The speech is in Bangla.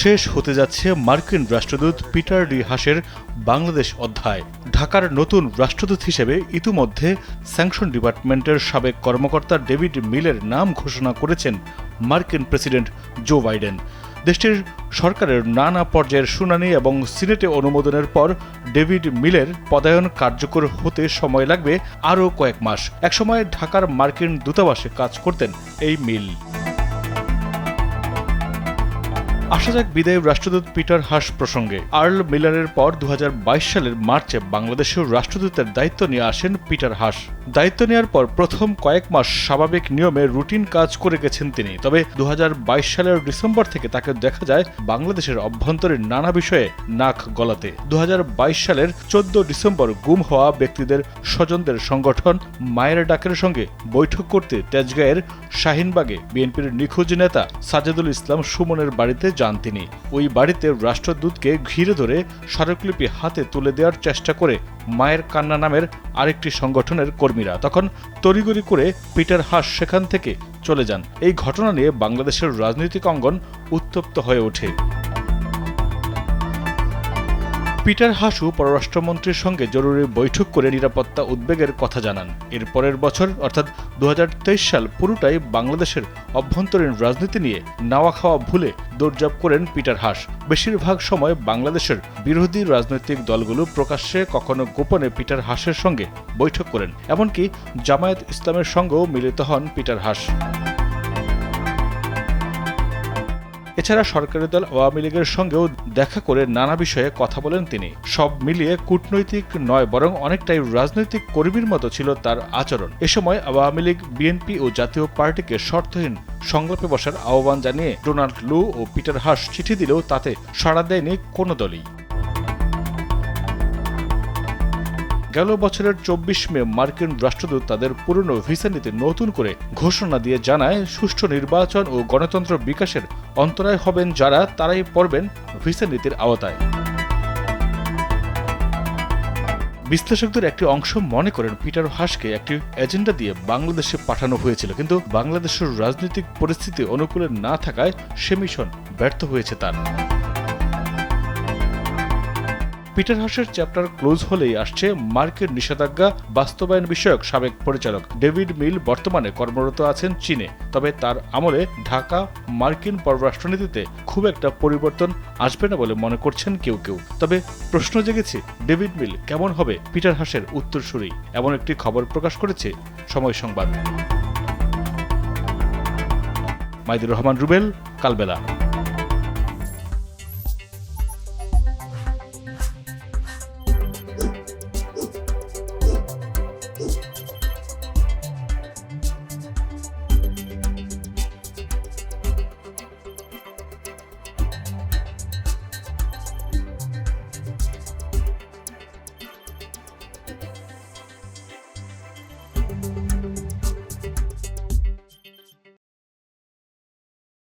শেষ হতে যাচ্ছে মার্কিন রাষ্ট্রদূত পিটার ডি হাসের বাংলাদেশ অধ্যায়। ঢাকার নতুন রাষ্ট্রদূত হিসেবে ইতিমধ্যে স্যাংশন ডিপার্টমেন্টের সাবেক কর্মকর্তা ডেভিড মিলের নাম ঘোষণা করেছেন মার্কিন প্রেসিডেন্ট জো বাইডেন। দেশটির সরকারের নানা পর্যায়ের শুনানি এবং সিনেটে অনুমোদনের পর ডেভিড মিলের পদায়ন কার্যকর হতে সময় লাগবে আরও কয়েক মাস। একসময় ঢাকার মার্কিন দূতাবাসে কাজ করতেন এই মিল। আসা যাক বিদায়ী রাষ্ট্রদূত পিটার হাস প্রসঙ্গে। আর্ল মিলারের পর 2022 সালের মার্চে বাংলাদেশের রাষ্ট্রদূতের দায়িত্ব নিয়ে আসেন পিটার হাস। দায়িত্ব নেওয়ার পর প্রথম কয়েক মাস স্বাভাবিক নিয়মে রুটিন কাজ করে গেছেন তিনি। তবে 2022 সালের ডিসেম্বর থেকে তাকে দেখা যায় বাংলাদেশের অভ্যন্তরীণ নানা বিষয়ে নাক গলাতে। 2022 সালের 14 ডিসেম্বর গুম হওয়া ব্যক্তিদের স্বজনদের সংগঠন মায়ের ডাকের সঙ্গে বৈঠক করতে তেজগাঁয়ের শাহিনবাগে বিএনপির নিখোঁজ নেতা সাজেদুল ইসলাম সুমনের বাড়িতে যান তিনি। ওই বাড়িতে রাষ্ট্রদূতকে ঘিরে ধরে স্মারকলিপি হাতে তুলে দেওয়ার চেষ্টা করে মায়ের কান্না নামের আরেকটি সংগঠনের কর্মীরা। তখন তড়িঘড়ি করে পিটার হাস সেখান থেকে চলে যান। এই ঘটনা নিয়ে বাংলাদেশের রাজনৈতিক অঙ্গন উত্তপ্ত হয়ে ওঠে। পিটার হাসু পররাষ্ট্রমন্ত্রীর সঙ্গে জরুরি বৈঠক করে নিরাপত্তা উদ্বেগের কথা জানান। এর পরের বছর অর্থাৎ 2023 সাল পুরোটাই বাংলাদেশের অভ্যন্তরীণ রাজনীতি নিয়ে নাওয়া খাওয়া ভুলে দৌড়ঝাঁপ করেন পিটার হাস। বেশিরভাগ সময় বাংলাদেশের বিরোধী রাজনৈতিক দলগুলো প্রকাশ্যে কখনো গোপনে পিটার হাসের সঙ্গে বৈঠক করেন। এমনকি জামায়াত ইসলামের সঙ্গেও মিলিত হন পিটার হাস। এছাড়া সরকারি দল আওয়ামী লীগের সঙ্গেও দেখা করে নানা বিষয়ে কথা বলেন তিনি। সব মিলিয়ে কূটনৈতিক নয় বরং অনেকটাই রাজনৈতিক কর্মীর মতো ছিল তার আচরণ। এ সময় আওয়ামী লীগ, বিএনপি ও জাতীয় পার্টিকে শর্তহীন সংলাপে বসার আহ্বান জানিয়ে ডোনাল্ড লু ও পিটার হাস চিঠি দিলেও তাতে সাড়া দেয়নি কোনো দলই। গেল বছরের 24 মে মার্কিন রাষ্ট্রদূত তাদের পুরনো ভিসা নীতি নতুন করে ঘোষণা দিয়ে জানায়, সুষ্ঠু নির্বাচন ও গণতন্ত্র বিকাশের অন্তরায় হবেন যারা, তারাই পড়বেন ভিসা নীতির আওতায়। বিশ্লেষকদের একটি অংশ মনে করেন পিটার হাসকে একটি এজেন্ডা দিয়ে বাংলাদেশে পাঠানো হয়েছিল, কিন্তু বাংলাদেশের রাজনৈতিক পরিস্থিতি অনুকূলে না থাকায় সে মিশন ব্যর্থ হয়েছে তার। পিটার হাসের চ্যাপ্টার ক্লোজ হলেই আসছে মার্কিন নিষেধাজ্ঞা বাস্তবায়ন বিষয়ক সাবেক পরিচালক ডেভিড মিল। বর্তমানে কর্মরত আছেন চীনে। তবে তার আমলে ঢাকা মার্কিন পররাষ্ট্রনীতিতে খুব একটা পরিবর্তন আসবে না বলে মনে করছেন কেউ কেউ। তবে প্রশ্ন জেগেছে, ডেভিড মিল কেমন হবে পিটার হাসের উত্তরসূরি? এমন একটি খবর প্রকাশ করেছে সময় সংবাদ। মাইদুর রহমান রুবেল, কালবেলা।